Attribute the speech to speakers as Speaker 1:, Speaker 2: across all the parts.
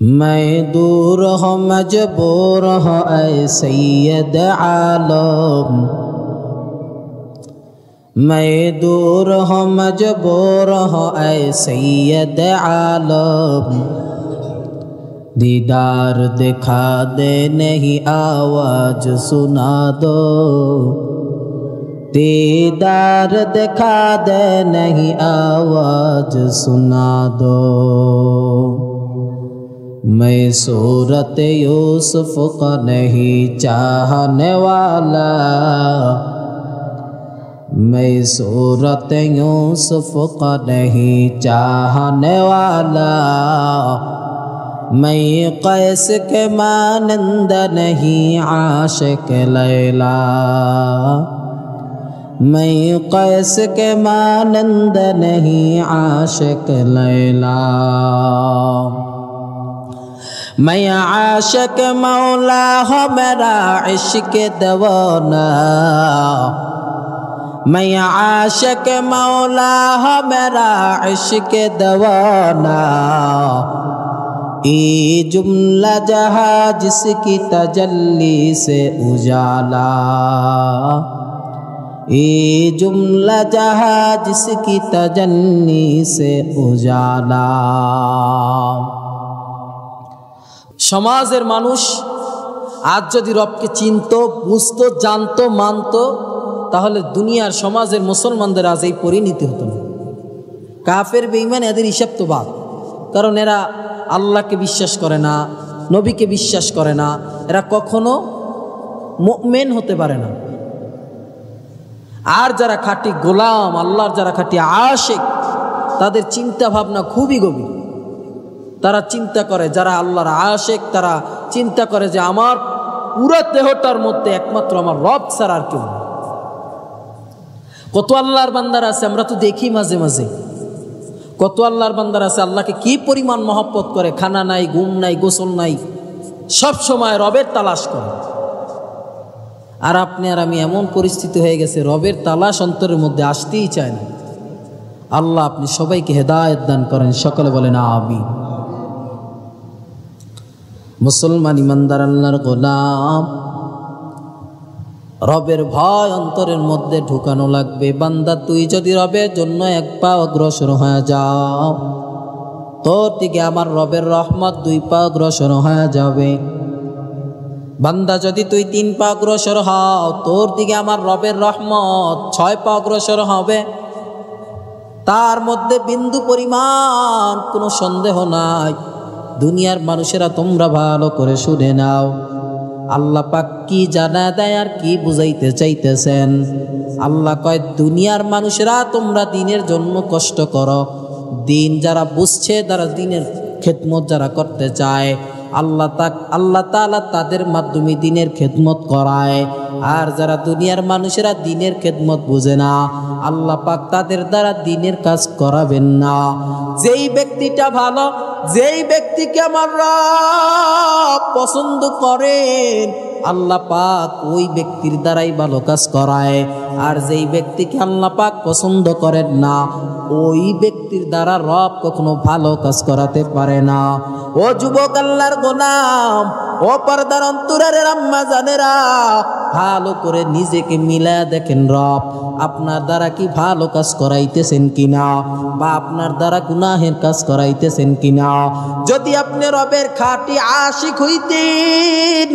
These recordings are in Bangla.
Speaker 1: मैं दूर हो मजबूर हो ऐ सैयद आलम, मैं दूर हो मजबूर हो ऐ सैयद आलम, दीदार दिखा दे नहीं आवाज सुना दो, दीदार दिखा दे नहीं आवाज सुना दो। मैं सूरत यूसुफ का नहीं चाहने वाला, मैं सूरत यूसुफ का नहीं चाहने वाला, मैं कैस के मानंद नहीं आशिक लैला, मैं कैस के मानंद नहीं आशिक लैला। मैं आशिक मौला हो मेरा इश्क दीवाना, मैं आशिक मौला हो मेरा इश्क दीवाना, ये जुमला जहाँ जिसकी तजल्ली से उजाला, ये जुमला जहाँ जिसकी तजल्ली से उजाला। সমাজের মানুষ আজ যদি রবকে চিনতো, বুঝতো, জানতো, মানতো, তাহলে দুনিয়ার সমাজের মুসলমানদের আজ এই পরিণতি হতো না। কাফের বেঈমান এদের হিসাব তো বাদ, কারণ এরা আল্লাহকে বিশ্বাস করে না, নবীকে বিশ্বাস করে না, এরা কখনো মুমিন হতে পারে না। আর যারা খাঁটি গোলাম, আল্লাহর যারা খাঁটি আশিক, তাদের চিন্তা ভাবনা খুবই গভীর। তারা চিন্তা করে, যারা আল্লাহর আশিক তারা চিন্তা করে যে আমার পুরো দেহটার মধ্যে একমাত্র আমার রব ছাড়া আর কেউ নেই। কত আল্লাহর বান্দার আছে আমরা তো দেখি মাঝে মাঝে, কত আল্লাহর বান্দার আছে আল্লাহকে কি পরিমাণ মহব্বত করে, খানা নাই, ঘুম নাই, গোসল নাই, সব সময় রবের তালাশ করে। আর আপনি আর আমি এমন পরিস্থিতি হয়ে গেছে রবের তালাশ অন্তরের মধ্যে আসতেই চায় না। আল্লাহ আপনি সবাইকে হেদায়েত দান করেন, সকলে বলেন আমিন। মুসলমান ইমানদার আল্লাহর গোলাম, রবের ভয় অন্তরের মধ্যে ঢুকানো লাগবে। বান্দা তুই যদি রবের জন্য এক পা অগ্রসর হয়ে যাও, তোর দিকে আমার রবের রহমত 2 পা অগ্রসর হয়ে যাবে। বান্দা যদি তুই 3 পা অগ্রসর হও, তোর দিকে আমার রবের রহমত 6 পা অগ্রসর হবে। তার মধ্যে বিন্দু পরিমাণ কোনো সন্দেহ নাই। দুনিয়ার মানুষেরা তোমরা ভালো করে শুনে নাও, আল্লাহ পাক কি জানা দেয় আর কি বুঝাইতে চাইতেছেন। আল্লাহ কয় দুনিয়ার মানুষেরা তোমরা দিনের জন্য কষ্ট করো, দিন যারা বুঝছে, যারা দিনের খেদমত যারা করতে চায়, আল্লাহ তাআলা তাদের মাধ্যমে দিনের খেদমত করায়। আর যারা দুনিয়ার মানুষেরা দিনের খেদমত বুঝে না, আল্লাহ পাক তাদের দ্বারা দিনের কাজ করাবেন না। যেই ব্যক্তিটা ভালো, যেই ব্যক্তিকে আমার রব পছন্দ করেন, আল্লাহ পাক ওই ব্যক্তির দ্বারাই ভালো কাজ করায়। আর যেই ব্যক্তিকে আল্লাহ পাক পছন্দ করেন না, ওই ব্যক্তির দ্বারা রব কখনো ভালো কাজ করাতে পারে না। ও যুবক আল্লাহর গোলাম, ও পর্দার অন্তরের আম্মা জানেরা, ভালো করে নিজেকে মিলায়া দেখেন রব আপনার দ্বারা কি ভালো কাজ করাইতেছেন কিনা, বা আপনার দ্বারা গুনাহের কাজ করাইতেছেন কিনা। যদি আপনি রবের খাঁটি আশিক হইতেন,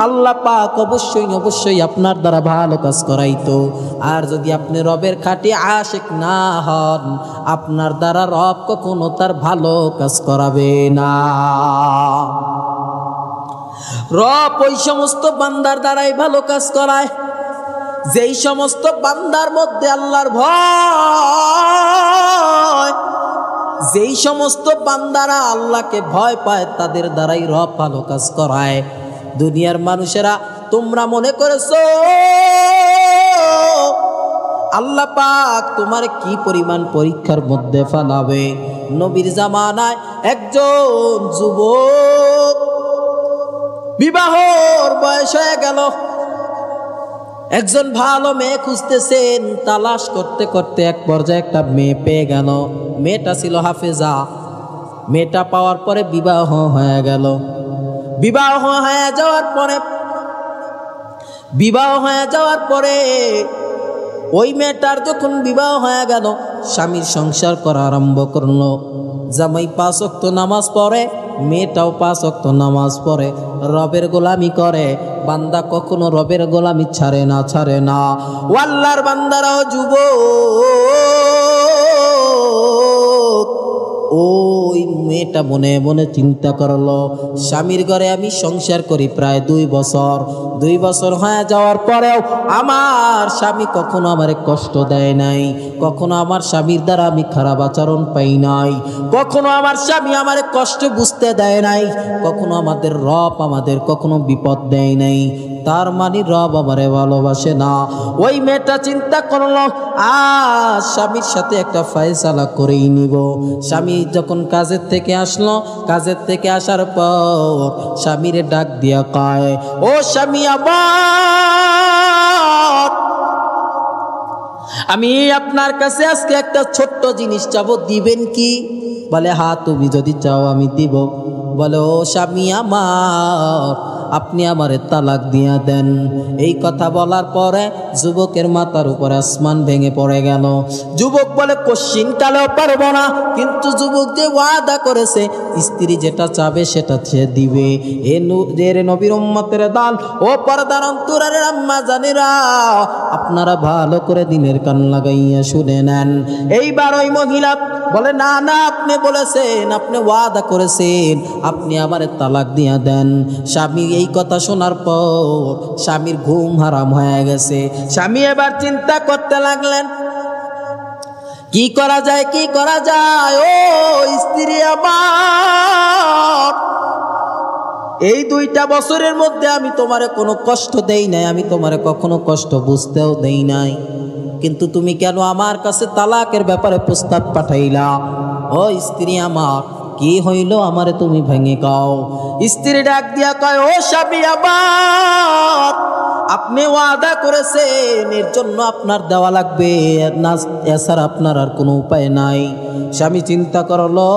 Speaker 1: আল্লাহ পাক অবশ্যই আপনার দ্বারা ভালো কাজ করাইতো। আর যদি আপনি রবের খাঁটি আশিক না হন, আপনার দ্বারা রব কখনো তার ভালো কাজ করাবে না। রব ওই সমস্ত বান্দার দ্বারাই ভালো কাজ করায় যেই সমস্ত বান্দার মধ্যে আল্লাহর ভয়, যেই সমস্ত বান্দারা আল্লাহকে ভয় পায়, তাদের দ্বারাই রব ভালো কাজ করায়। দুনিয়ার মানুষেরা তোমরা মনে করেছো আল্লাহ পাক তোমার কি পরিমাণ পরীক্ষার মধ্যে ফেলাবে। নবীর জামানায় একজন যুবক বিবাহর বয়স হয়ে গেল, একজন ভালো মেয়ে খুঁজতেছেন, তালাশ করতে করতে এক পর্যায়ে একটা মেয়ে পেয়ে গেল। মেয়েটা ছিল হাফেজা, মেয়েটা পাওয়ার পরে বিবাহ হয়ে গেল। বিবাহ হয়ে যাওয়ার পরে ওই মেয়েটার যখন বিবাহ হয়ে গেল, স্বামীর সংসার করা আরম্ভ করলো। জামাই 5 ওয়াক্ত নামাজ পড়ে, মেয়েটাও 5 ওয়াক্ত নামাজ পড়ে, রবের গোলামি করে। বান্দা কখনো রবের গোলামি ছাড়ে না। ও আল্লাহর বান্দারাও যুবক, ওই মেয়েটা মনে মনে চিন্তা করলো, স্বামীর ঘরে আমি সংসার করি প্রায় 2 বছর। 2 বছর হয়ে যাওয়ার পরেও আমার স্বামী কখনো আমারে কষ্ট দেয় নাই, কখনো আমার স্বামীর দ্বারা আমি খারাপ আচরণ পাই নাই, কখনো আমার স্বামী আমারে কষ্ট বুঝতে দেয় নাই, কখনো আমাদের রব আমাদের কখনো বিপদ দেয় নাই। তার মানে রব আমারে ভালোবাসে না। ওই মেয়েটা চিন্তা করলো, আজ স্বামীর সাথে একটা ফয়সালা করেই নিব। স্বামী যখন কাজের থেকে আসলো, কাজের থেকে আসার পর স্বামীরে ডাক দিয়া কয়, ও স্বামী আমার, আমি আপনার কাছে আজকে একটা ছোট্ট জিনিস চাবো, দিবেন কি? বলে হ্যাঁ, তুমি যদি চাও আমি দিব। বলে ও স্বামী আমার, আপনি আমারে তালাক দিয়া দেন। এই কথা বলার পরে যুবকের মাথার উপরে আসমান ভেঙে পড়ে গেল। যুবক বলে কোশ্চিন কালেও পারবো না, কিন্তু যুবক যে ওয়াদা করেছে স্ত্রী যেটা চাবে সেটা সে দিবে। এর নবীর উম্মতের দান ও পর্দার অন্তরারের আম্মা জানেরা, আপনারা ভালো করে দিনের কান লাগাইয়া শুনে নেন। এইবার ওই মহিলা বলে না, আপনি বলেছেন, আপনি ওয়াদা করেছেন, আপনি আমারে তালাক দিয়া দেন। স্বামী এই কথা শোনার পর স্বামীর ঘুম হারাম হয়ে গেছে। স্বামী এবার চিন্তা করতে লাগলেন, কি করা যায়। ও স্ত্রী আমার, এই 2টা বছরের মধ্যে আমি তোমারে কোনো কষ্ট দেই নাই, আমি তোমারে কখনো কষ্ট বুঝতেও দেই নাই, কিন্তু তুমি কেন আমার কাছে তালাকের ব্যাপারে প্রস্তাব পাঠাইলা? ও স্ত্রী আমার, কি হইল আমারে তুমি ভেঙে কাও। স্ত্রী ডাক দিয়া কয়, ও স্বামী আমার, আপনি ওয়াদা করেছেন, এর জন্য আপনার দেওয়া লাগবে, এছাড়া আপনার আর কোনো উপায় নাই। স্বামী চিন্তা করলো,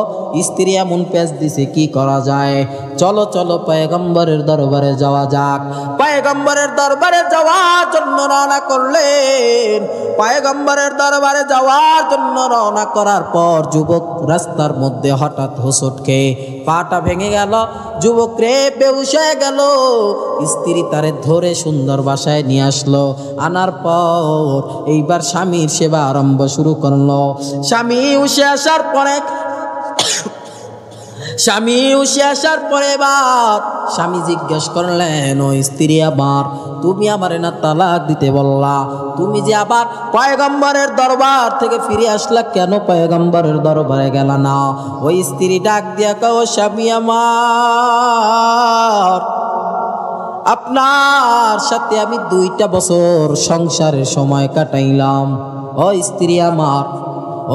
Speaker 1: স্ত্রী এমন পেঁচ দিছে, কি করা যায়। চলো পয়গম্বরের দরবারে যাওয়া যাক। পয়গম্বরের দরবারে যাওয়ার জন্য রওনা করলেন। পয়গম্বরের দরবারে যাওয়ার জন্য রওনা করার পর যুবক রাস্তার মধ্যে হঠাৎ হোঁচট খেয়ে পাটা ভেঙে গেল। যুবক রে বেহুশ হয়ে গেল। স্ত্রী তারে ধরে সুন্দর বাসায় নিয়ে আসলো। আনার পর এইবার স্বামীর সেবা আরম্ভ শুরু করলো। স্বামী উঠে আসার পরে এবার স্বামী জিজ্ঞেস করলেন, ও স্ত্রী আমার, তুমি আমারে না তালাক দিতে বললা, তুমি যে আবার পয়গম্বরের দরবার থেকে ফিরে আসলা, কেন পয়গম্বরের দরবারে গেল না? ওই স্ত্রী ডাক দিয়া কও, স্বামী আমার, আপনার সাথে আমি 2টা বছর সংসারের সময় কাটাইলাম। ও স্ত্রী আমার,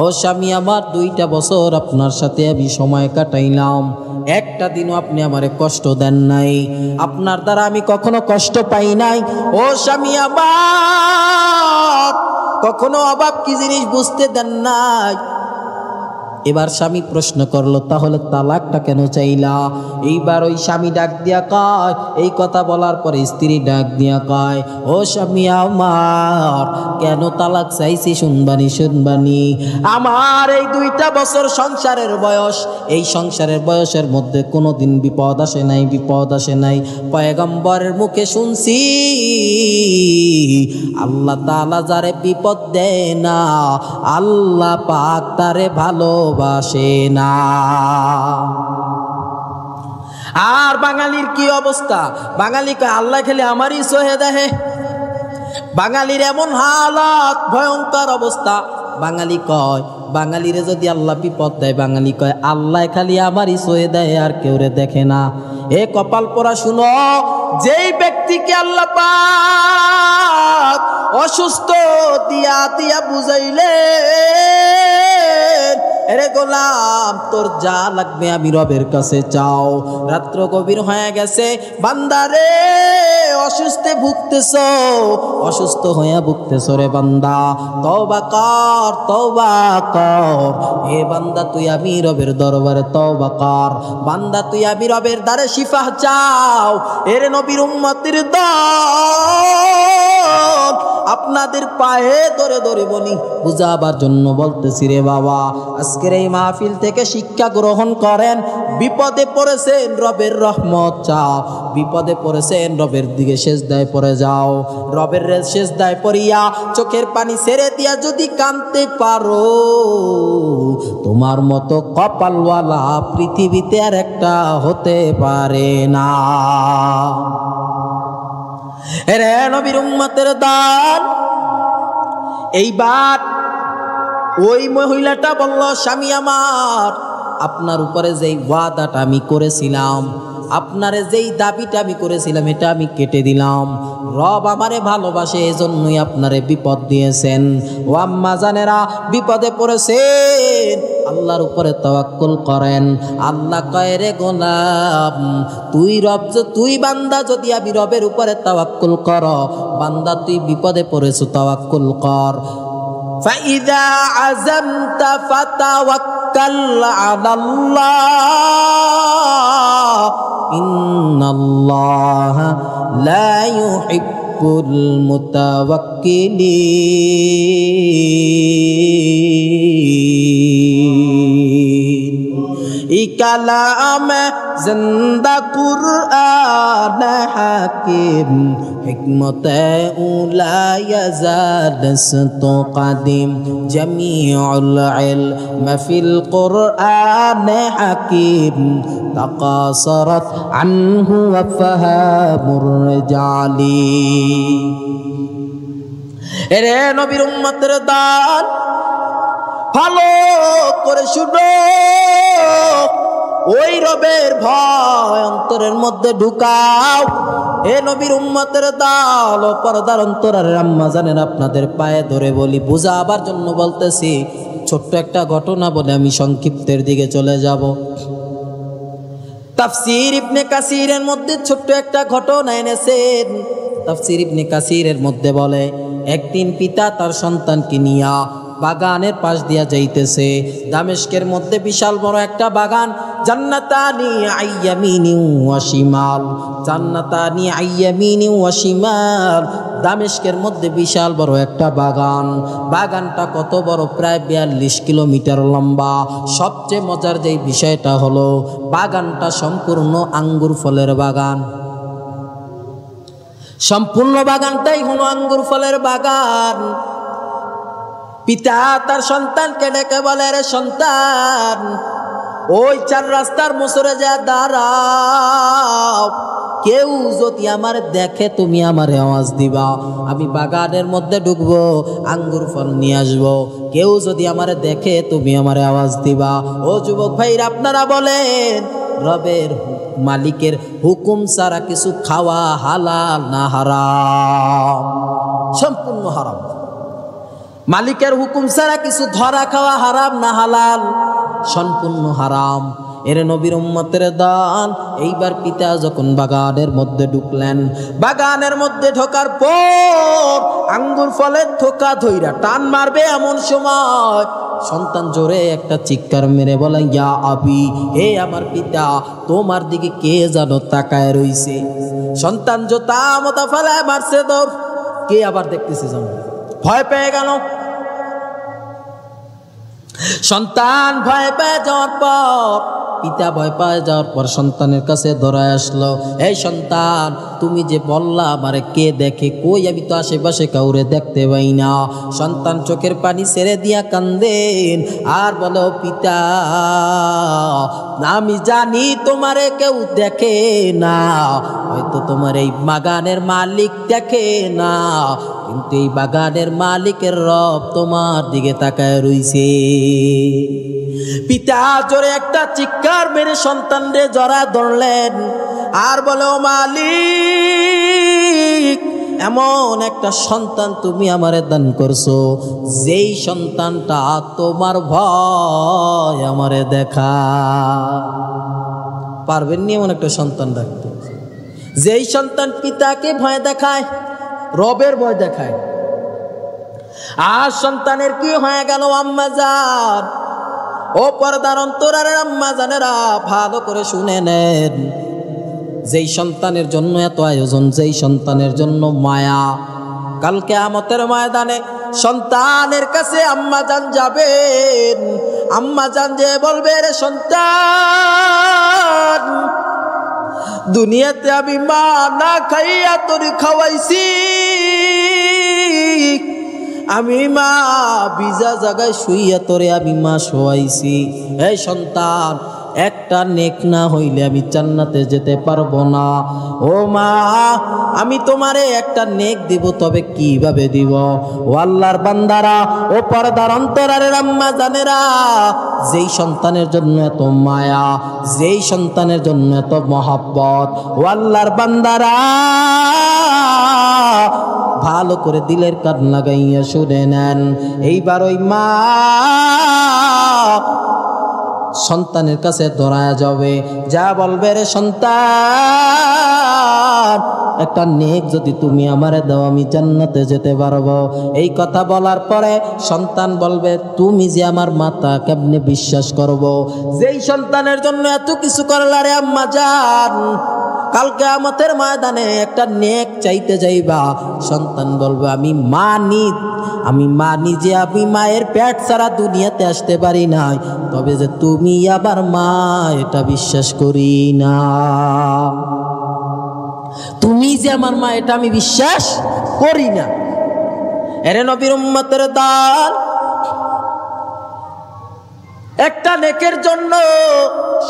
Speaker 1: ও স্বামী আমার, 2টা বছর আপনার সাথে আমি সময় কাটাইলাম, একটা দিনও আপনি আমারে কষ্ট দেন নাই, আপনার দ্বারা আমি কখনো কষ্ট পাই নাই। ও স্বামী আমার, কখনো অভাব কি জিনিস বুঝতে দেন নাই। এবার স্বামী প্রশ্ন করলো, তাহলে তালাকটা কেন চাইলা? এইবার ওই স্বামী ডাক দিয়া কয়, এই কথা বলার পরে স্ত্রী ডাক দিয়া কয়, ও স্বামী আমার, কেন তালাক চাইছি শুনবানি। আমার এই 2টা বছর সংসারের বয়স, এই সংসারের বয়সের মধ্যে কোনোদিন বিপদ আসে নাই। পয়গম্বরের মুখে শুনছি, আল্লাহ তাআলা যারে বিপদ দেয় না, আল্লাহ পাক তারে ভালোবাসে না। আর বাঙালির কি অবস্থা? বাঙালি কয় আল্লাহ খেলে আমারই সহে দেহে। বাঙালির এমন হালাত, ভয়ঙ্কর অবস্থা। বাঙালি কয়, বাঙালিরে যদি আল্লাহ বিপদ দেয়, বাঙালি কয় আল্লাহ খালি আমারই সহে দেয়, আর কেউ রে দেখে না। এ কপাল পোড়া শুনো, যেই ব্যক্তিকে আল্লাহ পাক অসুস্থ দিয়া বুঝাইলেন, এরে গোলাম তোর যা লাগবে আমি রবের কাছে চাও। রাত্র গভীর হয়ে গেছে, বান্দারে অসুস্থে ভুগতেছ, অসুস্থ হয়ে ভুগতেছ রে বান্দা, তওবা কর, তওবা কর। হে বান্দা তুই আমি রবের দরবারে তওবা কর, বান্দা তুই আমি রবের দ্বারে শিফা চাও। এরে নবীর উম্মতের দল, আপনাদের পায়ে ধরে ধরে বলি বুঝাবার জন্য বলতেছি রে বাবা, আজকের এই মাহফিল থেকে শিক্ষা গ্রহণ করেন। বিপদে পড়েছেন রবের রহমত চাও, বিপদে পড়েছেন রবের দিকে সেজদায় পড়ে যাও। রবের সেজদায় পড়িয়া চোখের পানি ছেড়ে দিয়া যদি কাঁদতে পারো, তোমার মতো কপালওয়ালা পৃথিবীতে আর একটা হতে পারে না। রে নবীর উম্মতের দল, এইবার ওই মহিলাটা বলল, স্বামী আমার, আপনার উপরে যেই ওয়াদাটা আমি করেছিলাম, আপনারে যেই দাবিটা আমি করেছিলাম, এটা আমি কেটে দিলাম। রব আমারে ভালোবাসে, এজন্যই আপনারে বিপদ দিয়েছেন। ও আম্মা জানেরা, বিপদে পড়েছেন, আল্লাহর উপরে তাওয়াক্কুল করেন। আল্লাহ কয় রে গোলাম, তুই বান্দা যদি আমি রবের উপরে তাওয়াক্কুল কর, বান্দা তুই বিপদে পড়েছো, তাওয়াক্কুল কর। فإذا عزمت فتوكل على الله إن الله لا يحب المتوكلين كلام زندہ قرآن حکیم حکمت اولا یزادست قدیم جمیع العلم فی القرآن حکیم تقاصرت عنه وفهام الرجال এরে নবীর উম্মতের দল, ভালো করে শুনো, ওই রবের ভয় অন্তরের মধ্যে ঢুকাও। এ নবীর উম্মতের দল, পর্দার অন্তরের আম্মা জানেন, আপনাদের পায়ে ধরে বলি, বুঝাবার জন্য বলতেছি। ছোট্ট একটা ঘটনা বলে আমি সংক্ষিপ্তের দিকে চলে যাব। তাফসীর ইবনে কাসিরের মধ্যে ছোট্ট একটা ঘটনা এনেছেন। তাফসীর ইবনে কাসিরের মধ্যে বলে, একদিন পিতা তার সন্তানকে নিয়া বাগানের পাশ দিয়া যাইতেছে। দামেস্কের মধ্যে বিশাল বড় একটা বাগান, জান্নাতানি আইয়ামিনি ওয়া শিমাল, জান্নাতানি আইয়ামিনি ওয়া শিমাল। দামেস্কের মধ্যে বিশাল বড় একটা বাগান। বাগানটা কত বড়? প্রায় 42 কিলোমিটার লম্বা। সবচেয়ে মজার যেই বিষয়টা হলো, বাগানটা সম্পূর্ণ আঙ্গুর ফলের বাগান। সম্পূর্ণ বাগানটাই হলো আঙ্গুর ফলের বাগান। পিতা তার সন্তানকে ডেকে বলে, রে সন্তান, ওই 4 রাস্তার মোচরে যা দাঁড়াও, কেউ যদি আমার দেখে তুমি আমারে আওয়াজ দিবা, আমি বাগানের মধ্যে ঢুকবো, আঙ্গুর ফল নিয়ে আসবো। কেউ যদি আমারে দেখে তুমি আমারে আওয়াজ দিবা। ও যুবক ভাইরা, আপনারা বলেন, রবের মালিকের হুকুম ছাড়া কিছু খাওয়া হালাল না হারাম? সম্পূর্ণ হারাম। মালিকের হুকুম ছাড়া কিছু ধরা খাওয়া হারাম না হালাল? সম্পূর্ণ হারাম। এর নবীর উম্মতের দল, এইবার পিতা যখন বাগানের মধ্যে ঢুকলেন, বাগানের মধ্যে ঢোকার পর আঙ্গুর ফলের থোকা ধইরা টান মারবে এমন সময় সন্তান জোরে একটা চিৎকার মেরে বলে, ইয়া আবি, হে আমার পিতা, তোমার দিকে কে যেন তাকায় রইছে। সন্তান জোতা মতা ফেলায় মারছে দৌড়। কে আবার দেখতেছে যেন, ভয় পেয়ে গেল। সন্তান ভয় পেয়ে যাওয়ার পর, পিতা ভয় পেয়ে যাওয়ার পর সন্তানের কাছে ধরায় আসলো, এই সন্তান, তুমি যে বললা আমারে কে দেখে, কই আমি তো আশেপাশে কাউরে দেখতে পাই না। সন্তান চোখের পানি ছেড়ে দিয়া কান্দেন আর বলো, পিতা, আমি জানি তোমারে কেউ দেখে না, হয়তো তোমার এই বাগানের মালিক দেখে না, কিন্তু এই বাগানের মালিকের রব তোমার দিকে তাকায় রইছে। পিতা জোরে একটা চিৎকার মেরে সন্তানরে জড়া ধরলেন আর বলে, ও মালিক, এমন একটা সন্তান তুমি আমারে দান করছো, যেই সন্তানটা তোমার ভয় আমারে দেখা। পারবেন নি এমন একটা সন্তান রাখতে, যেই সন্তান পিতাকে ভয় দেখায়, রবের ভয় দেখায়। আর সন্তানের কি হয়ে গেল আম্মাজান, ও পর্দার অন্তরার আম্মাজানেরা ভালো করে শুনে নেন। যেই সন্তানের জন্য এত আয়োজন, যেই সন্তানের জন্য মায়া, কাল কিয়ামতের ময়দানে সন্তানের কাছে আম্মাজান যাবেন। আম্মাজান যে বলবে, রে সন্তান, দুনিয়াতে আমি মা না খাইয়া তোর খাওয়াইছি, আমি মা ভিজা জায়গায় শুইয়া তোরে আমি মা শোয়াইছি। এই সন্তান, একটা নেক না হইলে আমি জান্নাতে যেতে পারবো না। ও মা, আমি তোমারে একটা নেক দিব, তবে কিভাবে দিব? ও আল্লাহর বান্দারা, ও পর্দার অন্তরারের আম্মা জানেরা, যেই সন্তানের জন্য এত মায়া, যেই সন্তানের জন্য এত মহব্বত, ও আল্লাহর বান্দারা ভালো করে দিলের কান লাগাইয়া শুনে নেন। এইবার ওই মা সন্তানের কাছে দৌড়ায়া যাবে, যা বলবে, রে সন্তান, একটা নেক যদি তুমি আমারে দাও, আমি জান্নাতে যেতে পারবো। এই কথা বলার পরে সন্তান বলবে, তুমি যে আমার মাতা, কেমনে বিশ্বাস করব? যেই সন্তানের জন্য এত কিছু করলা রে আম্মা জান, কাল কিয়ামতের ময়দানে একটা নেক চাইতে যাইবা, সন্তান বলবে, আমি মানি যে আমি মায়ের পেট ছাড়া দুনিয়াতে আসতে পারি নাই, তবে যে তুমি আবার মা, এটা বিশ্বাস করি না। তুমি যে আমার মা, এটা আমি বিশ্বাস করি না। এরে নবীর উম্মতের দল, একটা নেকের জন্য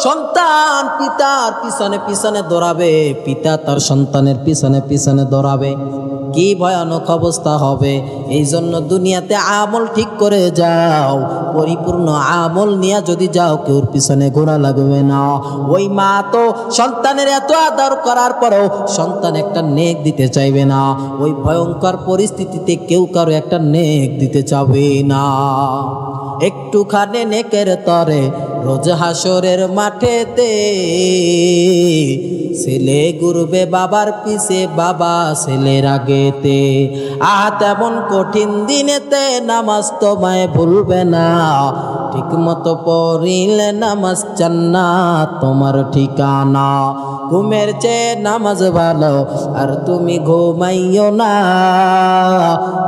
Speaker 1: সন্তান পিতার পিছনে পিছনে দৌড়াবে, পিতা তার সন্তানের পিছনে পিছনে দৌড়াবে। কি ভয়ানক অবস্থা হবে। এই জন্য দুনিয়াতে আমল ঠিক করে যাও, পরিপূর্ণ আমল নিয়ে যদি যাও, কেউর পিছনে ঘোরা লাগবে না। ওই মা তো সন্তানের এত আদর করার পরেও সন্তান একটা নেক দিতে চাইবে না। ওই ভয়ঙ্কর পরিস্থিতিতে কেউ কারো একটা নেক দিতে চাবে না। একটুখানে নেকের তরে রোজ হাসরের মাঠেতে ছেলে ঘুরবে বাবার পিছে, বাবা ছেলের আগেতে। তেমন কঠিন দিনেতে নামাজ তোমায় ভুলবে না, ঠিক মতো পড়িলে নামাজ জান্নাত তোমার ঠিকানা। ঘুমের চেয়ে নামাজ ভালো, আর তুমি ঘুমাইও না,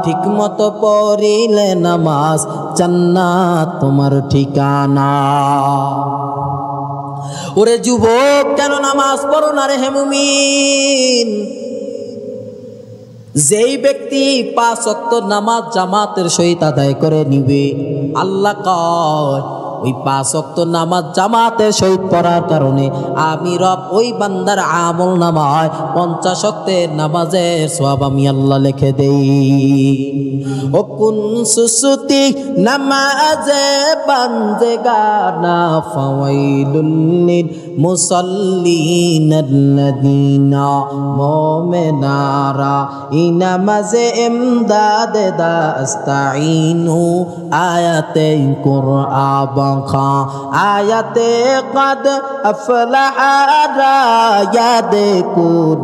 Speaker 1: ঠিক মতো পড়িলে নামাজ জান্নাত তোমার ঠিকানা। ওরে যুবক, কেন নামাজ পড়ো না রে হে মুমিন? যেই ব্যক্তি 5 ওয়াক্ত নামাজ জামাতের সহিত আদায় করে নিবে, আল্লাহ কয় ওই 5 ওয়াক্ত নামাজ জামাতের সহিত পড়ার কারণে আমি রব ওই বান্দার আমল নামায় 50 ওয়াক্তের নামাজের সওয়াব আমি আল্লাহ লিখে দেই। ও কোন সুসুতি নামাজে বান্দেগানা, ফাওয়াইলুল লিল মুসাল্লিনাল্লাযিনা মুমিনারা নামাজে ইমদাদে দাস্তাইনু। আয়াতে কুরআন আয়াতে কদ আফলাহা রায়াদে কুন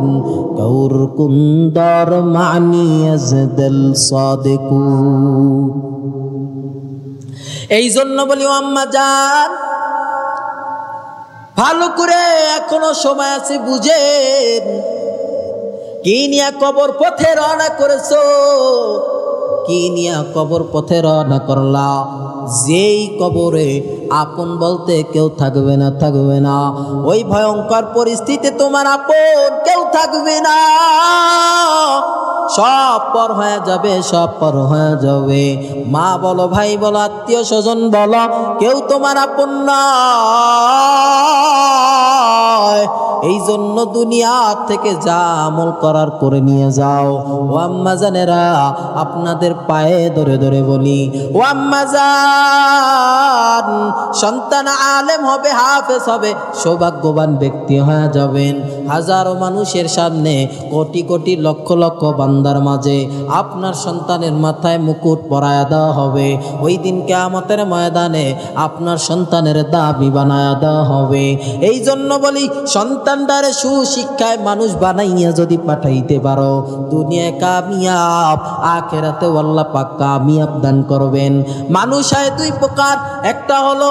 Speaker 1: কৌর কুন্দর মানি আজদল সাদিকুন। এই জন্য বলি আম্মা জান, ভালো করে এখনো সময় আছে, বুঝেন। কি নিয়া কবর পথে রওনা করেছো? কি নিয়া কবর পথে রওনা করলা? যেই কবরে আপন বলতে কেউ থাকবে না, থাকবে না। ওই ভয়ঙ্কর পরিস্থিতি তোমার আপন কেউ থাকবে না, সব পর হয়ে যাবে, সব পর হয়ে যাবে। মা বলো, ভাই বলো, আত্মীয় স্বজন বলো, কেউ তোমার আপন নয়। এই জন্য দুনিয়া থেকে যা আমল করার করে নিয়ে যাও। ও আম্মা জানেরা, আপনাদের পায়ে ধরে ধরে বলি, ও আম্মা জান, সন্তান আলেম হবে, হাফেজ হবে, সৌভাগ্যবান ব্যক্তি হয়ে যাবেন। হাজারো মানুষের সামনে, কোটি কোটি লক্ষ লক্ষ বান্দার মাঝে আপনার সন্তানের মাথায় মুকুট পরায়া দেওয়া হবে। ওই দিন কিয়ামতের ময়দানে আপনার সন্তানের দাবি বানায়া দেওয়া হবে। এই জন্য বলি, সন্তানটারে সুশিক্ষায় মানুষ বানাইয়া যদি পাঠাইতে পারো, দুনিয়ায় কামিয়াব, আখিরাতেও আল্লাহ পাক কামিয়াব দান করবেন। মানুষ হয় দুই প্রকার, একটা হলো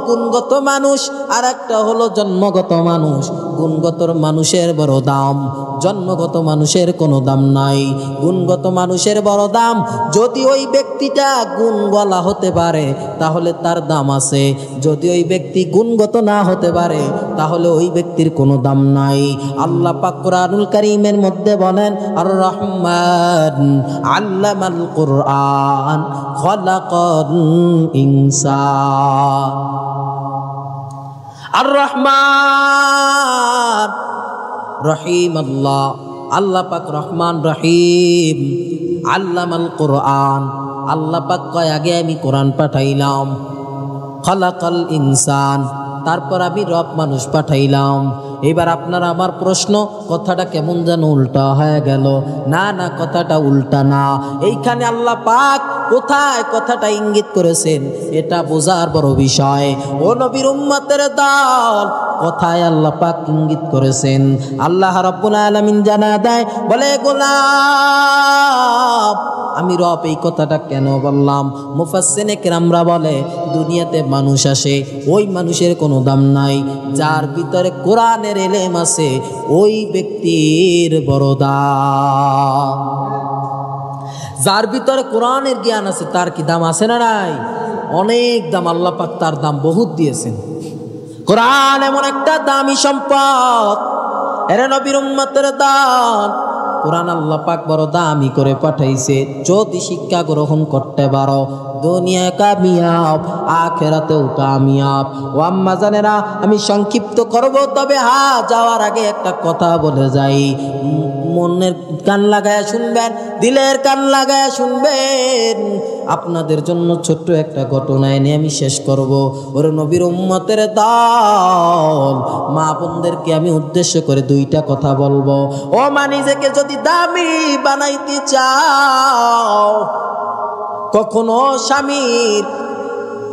Speaker 1: গুণগত মানুষ, আর একটা হলো জন্মগত মানুষ। গুণগত মানুষের বড় দাম, জন্মগত মানুষের কোনো দাম নাই। গুণগত মানুষের বড় দাম। যদি ওই ব্যক্তিটা গুণওয়ালা হতে পারে তাহলে তার দাম আছে, যদি ওই ব্যক্তি গুণগত না হতে পারে তাহলে ওই ব্যক্তির কোনো দাম নাই। আল্লাহ পাক কুরআনুল কারীমের মধ্যে বলেন, আর রহমান আল্লামাল কুরআন খালাকাল ইনসান। আর রহমান রহিম, আল্লাহ পাক রহমান রহিম। আল্লামাল কুরআন, আল্লাহ পাক কয় আগে আমি কোরআন পাঠাইলাম, খালাকাল ইনসান, তারপর আমি রব মানুষ পাঠাইলাম। এবার আপনার আমার প্রশ্ন, কথাটা কেমন যেন উল্টা হয়ে গেল। না না, কথাটা উল্টা না। এইখানে আল্লাহ পাক কোথায় কথাটা ইঙ্গিত করেছেন এটা বোঝার বড় বিষয়। ও নবীর উম্মতের দল, কথায় আল্লাহ পাক ইঙ্গিত করেছেন। আল্লাহ রাব্বুল আলামিন জানা দেয়, বলে গোলাম আমি রব। এই কথাটা কেন বললাম? মুফাসসিরে কেরামরা বলে, দুনিয়াতে মানুষ আসে, ওই মানুষের কোনো দাম নাই। যার ভিতরে কোরআনের ইলম আছে ওই ব্যক্তির বড় দাম। যার ভিতরে কোরআনের জ্ঞান আছে তার কি দাম আছে না নাই? অনেক দাম। আল্লাহ পাক তার দাম বহুত দিয়েছেন। কোরআন এমন একটা দামি সম্পদ, এর নবীর উম্মতের দান। কোরআন আল্লাহ পাক বড় দামি করে পাঠাইছে। যদি শিক্ষা গ্রহণ করতে পারো, দুনিয়ায় কামিয়াব, আখিরাতেও কামিয়াব। ও আম্মা জানেরা, আমি সংক্ষিপ্ত করব, তবে যাওয়ার আগে একটা কথা বলে যাই। মনের কান লাগায় শুনবেন, দিলের কান লাগায় শুনবেন। আপনাদের জন্য ছোট্ট একটা ঘটনা এনে আমি শেষ করব। ওরে নবীর উম্মতের দল, মা বোনদেরকে আমি উদ্দেশ্য করে দুইটা কথা বলবো। ও মা, নিজেকে যদি দামি বানাইতে চাও, কখনো স্বামীর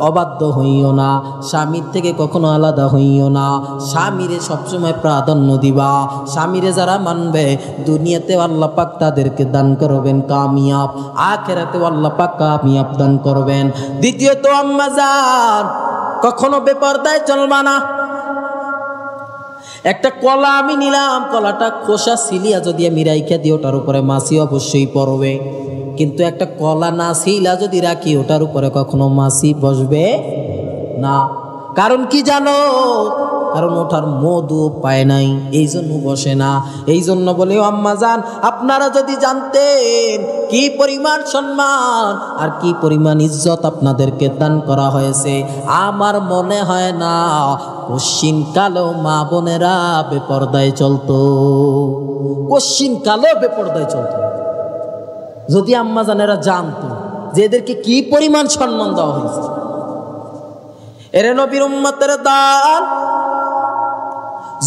Speaker 1: অবাধ্য হইও না, স্বামীর থেকে কখনো আলাদা হইও না। স্বামীরে সবসময় প্রাধান্য দিবা। স্বামীরে যারা মানবে, দুনিয়াতেও আল্লাহ পাক তাদেরকে দান করবেন কামিয়াব, আখিরাতেও আল্লাহ পাক কামিয়াব দান করবেন। দ্বিতীয়ত আম্মা জান, কখনো বেপরদায় চলবা না। একটা কলা আমি নিলাম, কলাটা খোসা ছিলিয়া যদি আমি রাইখা দিই, ওটার উপরে মাছি অবশ্যই পড়বে। কিন্তু একটা কলা না ছিলা যদি রাখি, ওটার উপরে কখনো মাছি বসবে না। কারণ কি জানো? কারণ ওঠার মধু পায় নাই, এই জন্য বসে না। এই জন্য বলে আম্মা জান, আপনারা যদি জানতেন কি পরিমাণ সম্মান আর কি পরিমাণ ইজ্জত আপনাদেরকে দান করা হয়েছে, আমার মনে হয় না কশ্চিন কালো মা বোনেরা বেপরদায় চলতো। কশ্চিন কালো বেপরদায় চলতো। যদি আম্মা জানেরা জানতো যে এদেরকে কি পরিমাণ সম্মান দেওয়া হয়েছে। এর নবীর উম্মতের দল,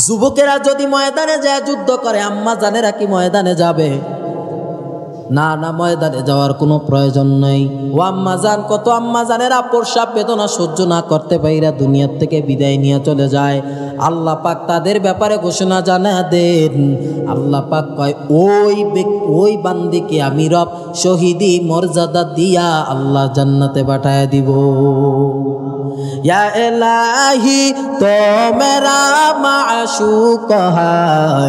Speaker 1: যুবকেরা যদি ময়দানে যায় যুদ্ধ করে, আম্মা জানেরা কি ময়দানে যাবে? না না, ময়দানে যাওয়ার কোনো প্রয়োজন নেই। ও আম্মা জান, কত আম্মা জানেরা প্রসব বেদনা সহ্য না করতে পাইরা দুনিয়ার থেকে বিদায় নিয়ে চলে যায়। আল্লাহ পাক তাদের ব্যাপারে ঘোষণা জানা দেন। আল্লাহ পাক কয়, ওই বান্দিকে আমি রব শহীদি মর্যাদা দিয়া আল্লাহ জান্নাতে পাঠায় দিব। या इलाही तो मेरा माशूक है,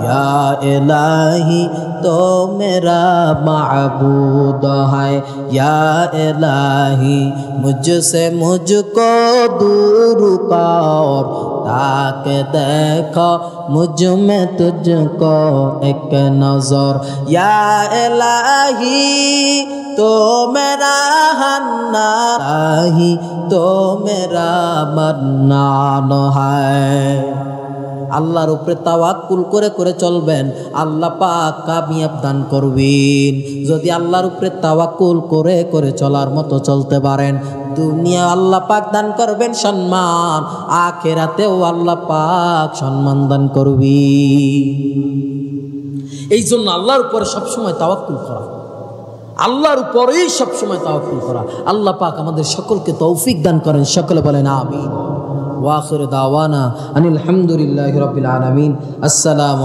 Speaker 1: या इलाही तो मेरा माबूद है, या इलाही मुझसे मुझको दूर कर, ताकि देखो मुझ में तुझको एक नजर, या इलाही तो मेरा हन्ना ही तो मेरा मन्नान है। আল্লাহর উপরে তাওয়াক্কুল করে করে চলবেন, আল্লাহ পাক কামিয়াব দান করবেন। যদি আল্লাহর উপরে তাওয়াক্কুল করে করে চলার মতো চলতে পারেন, দুনিয়া আল্লাহ পাক দান করবেন সম্মান, আখিরাতেও আল্লাহ পাক সম্মান দান করবেন। এই জন্য আল্লাহর উপরে সবসময় তাওয়াক্কুল করা, আল্লাহর উপরেই সবসময় তাওয়াক্কুল করা। আল্লাহ পাক আমাদের সকলকে তৌফিক দান করেন, সকলে বলেন আমিন। ওয়া আখিরু দাওয়ানা আনিল হামদুলিল্লাহি রাব্বিল আলামিন। আসসালামু